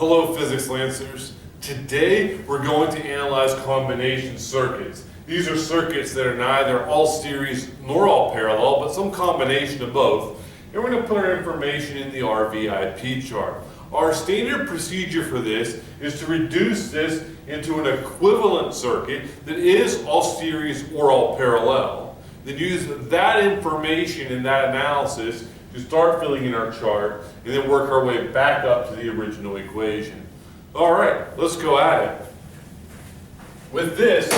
Hello Physics Lancers. Today we're going to analyze combination circuits. These are circuits that are neither all series nor all parallel, but some combination of both. And we're going to put our information in the RVIP chart. Our standard procedure for this is to reduce this into an equivalent circuit that is all series or all parallel. Then use that information in that analysis to start filling in our chart and then work our way back up to the original equation. All right, let's go at it. With this,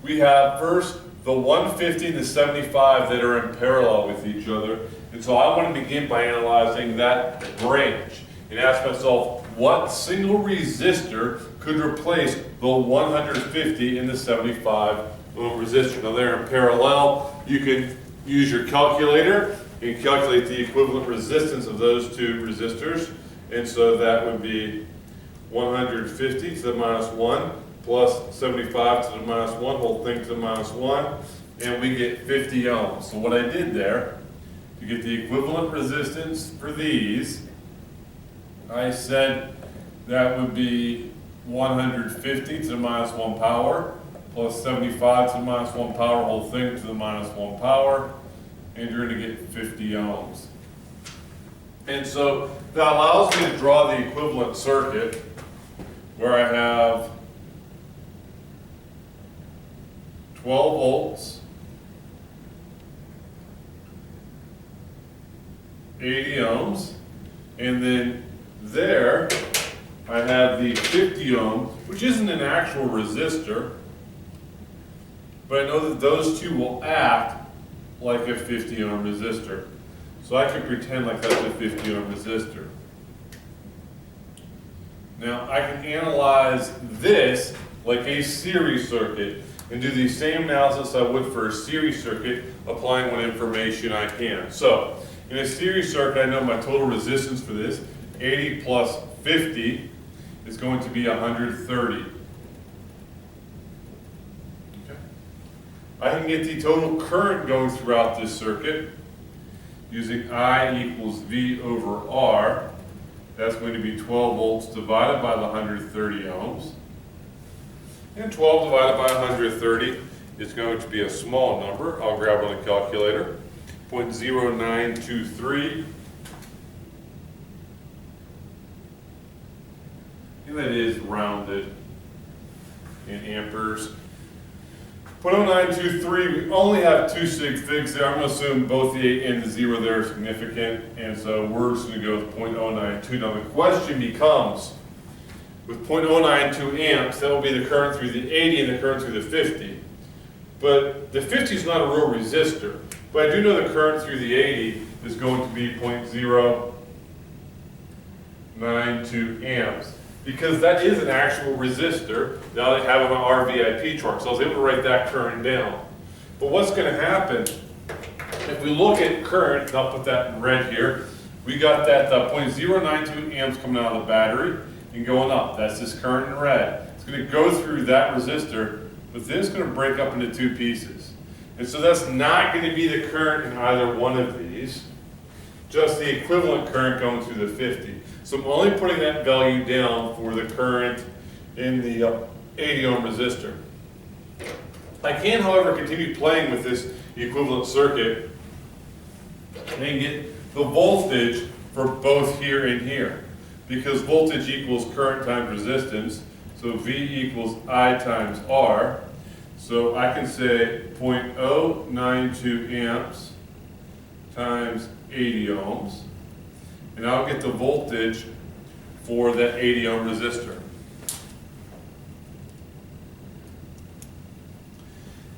we have first the 150 and the 75 that are in parallel with each other. And so I want to begin by analyzing that branch and ask myself what single resistor could replace the 150 and the 75 ohm resistor. Now they're in parallel. You can use your calculator and calculate the equivalent resistance of those two resistors. And so that would be 150 to the minus 1 plus 75 to the minus 1, whole thing to the minus 1, and we get 50 ohms. So what I did there, to get the equivalent resistance for these, I said that would be 150 to the minus 1 power plus 75 to the minus 1 power, whole thing to the minus 1 power, and you're going to get 50 ohms. And so that allows me to draw the equivalent circuit where I have 12 volts, 80 ohms, and then there I have the 50 ohms, which isn't an actual resistor, but I know that those two will act like a 50 ohm resistor. So I can pretend like that's a 50 ohm resistor. Now I can analyze this like a series circuit and do the same analysis I would for a series circuit, applying what information I can. So in a series circuit, I know my total resistance for this, 80 plus 50, is going to be 130. I can get the total current going throughout this circuit using I equals V over R. That's going to be 12 volts divided by the 130 ohms. And 12 divided by 130 is going to be a small number. I'll grab on a calculator. 0.0923. And that is rounded in amperes. 0.0923, we only have two sig figs there. I'm going to assume both the 8 and the 0 there are significant, and so we're just going to go with 0.092. Now the question becomes, with 0.092 amps, that will be the current through the 80 and the current through the 50. But the 50 is not a real resistor, but I do know the current through the 80 is going to be 0.092 amps. Because that is an actual resistor that I have on my RVIP chart. So I was able to write that current down. But what's going to happen, if we look at current, and I'll put that in red here, we got that 0.092 amps coming out of the battery and going up. That's this current in red. It's going to go through that resistor, but then it's going to break up into two pieces. And so that's not going to be the current in either one of these, just the equivalent current going through the 50. So I'm only putting that value down for the current in the 80 ohm resistor. I can, however, continue playing with this equivalent circuit and get the voltage for both here and here. Because voltage equals current times resistance, so V equals I times R. So I can say 0.092 amps times 80 ohms. And I'll get the voltage for that 80 ohm resistor.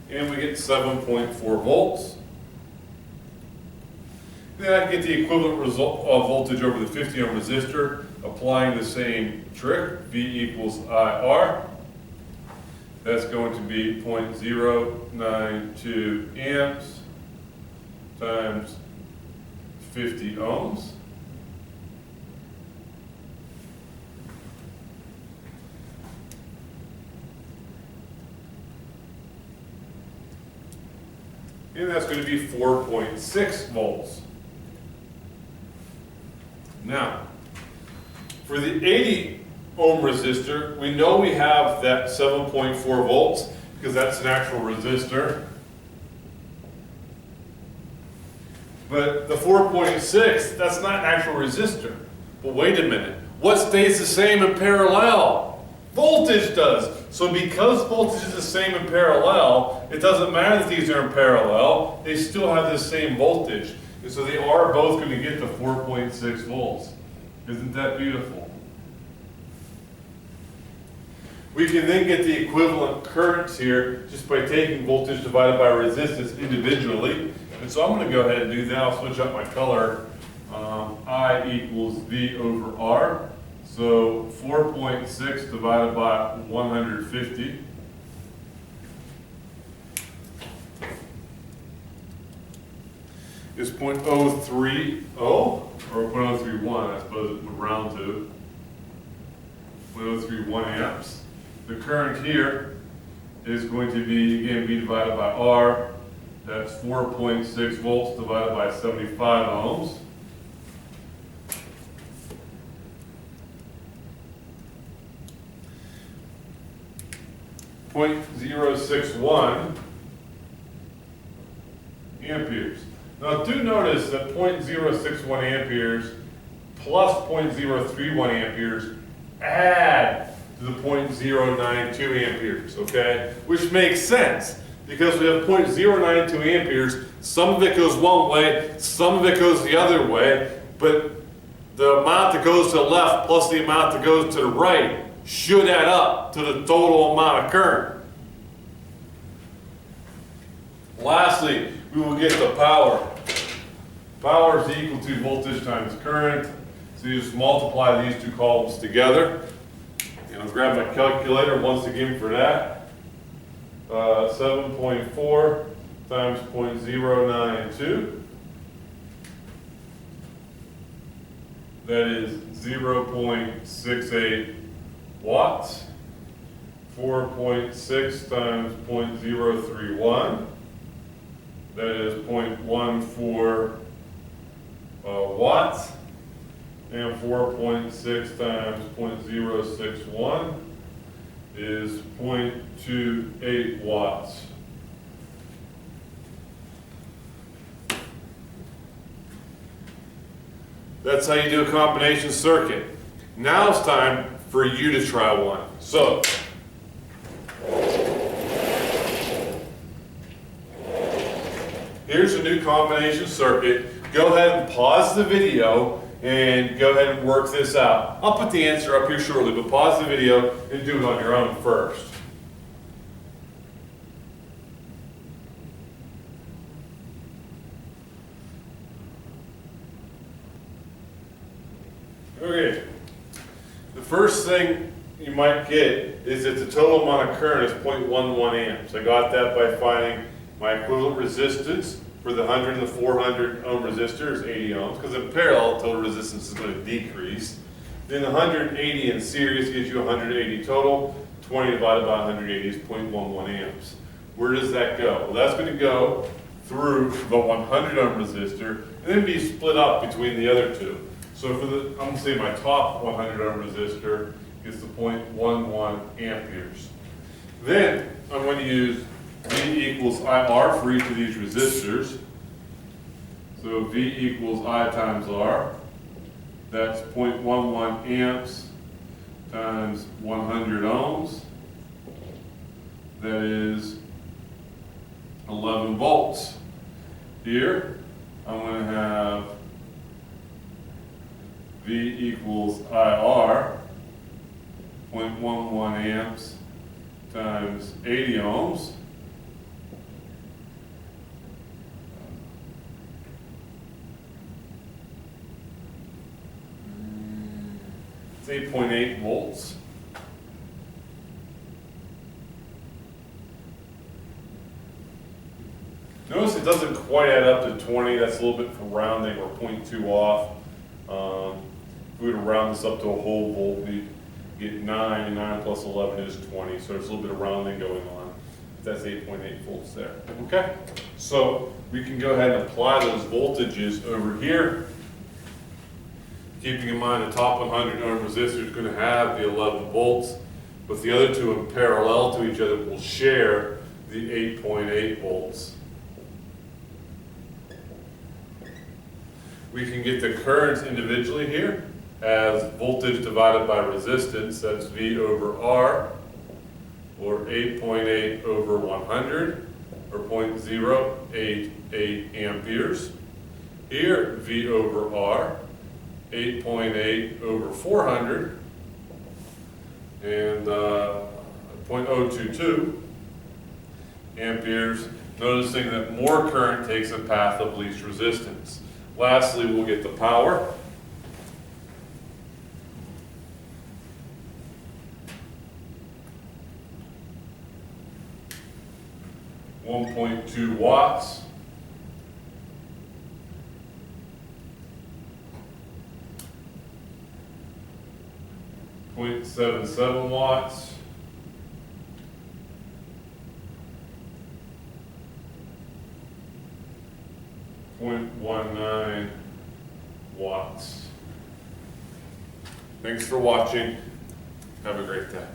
And we get 7.4 volts. Then I can get the equivalent result of voltage over the 50 ohm resistor, applying the same trick, V equals IR. That's going to be 0.092 amps times 50 ohms. And that's going to be 4.6 volts. Now, For the 80 ohm resistor, we know we have that 7.4 volts because that's an actual resistor. But the 4.6, that's not an actual resistor. But wait a minute, what stays the same in parallel? Voltage does. So because voltage is the same in parallel, it doesn't matter that these are in parallel, they still have the same voltage. And so they are both going to get the 4.6 volts. Isn't that beautiful? We can then get the equivalent currents here just by taking voltage divided by resistance individually. And so I'm going to go ahead and do that. I'll switch up my color. I equals V over R. So 4.6 divided by 150 is 0.030, or 0.031, I suppose it would round to. 0.031 amps. The current here is going to be, again, V divided by R. That's 4.6 volts divided by 75 ohms. .061 amperes. Now do notice that 0.061 amperes plus 0.031 amperes add to the 0.092 amperes, okay? Which makes sense because we have 0.092 amperes. Some of it goes one way, some of it goes the other way, but the amount that goes to the left plus the amount that goes to the right should add up to the total amount of current. Lastly, we will get the power. Power is equal to voltage times current. So you just multiply these two columns together. And I'll grab my calculator once again for that. 7.4 times 0.092. That is 0.68 watts. 4.6 times 0.031. That is 0.14 watts. And 4.6 times 0.061 is 0.28 watts. That's how you do a combination circuit. Now it's time for you to try one. So, here's a new combination circuit. Go ahead and pause the video and go ahead and work this out. I'll put the answer up here shortly, but pause the video and do it on your own first. Okay, the first thing you might get is that the total amount of current is 0.11 amps. I got that by finding my equivalent resistance for the 100 and the 400 ohm resistor is 80 ohms, because in parallel, total resistance is going to decrease. Then the 180 in series gives you 180 total. 20 divided by 180 is 0.11 amps. Where does that go? Well, that's going to go through the 100 ohm resistor and then be split up between the other two. So for the, I'm going to say my top 100 ohm resistor gets the 0.11 amperes. Then I'm going to use V equals IR for each of these resistors. So V equals I times R. That's 0.11 amps times 100 ohms. That is 11 volts. Here, I'm going to have V equals IR, 0.11 amps times 80 ohms. It's 8.8 volts. Notice it doesn't quite add up to 20. That's a little bit for rounding, or 0.2 off. If we were to round this up to a whole volt, we get 9, and 9 plus 11 is 20. So there's a little bit of rounding going on. That's 8.8 volts there. Okay? So we can go ahead and apply those voltages over here. Keeping in mind the top 100 ohm resistor is going to have the 11 volts, but the other two in parallel to each other will share the 8.8 volts. We can get the currents individually here as voltage divided by resistance. That's V over R, or 8.8 over 100, or 0.088 amperes. Here, V over R, 8.8 over 400, and 0.022 amperes, noticing that more current takes a path of least resistance. Lastly, we'll get the power. .2 watts. 0.77 watts. 0.19 watts. Thanks for watching. Have a great day.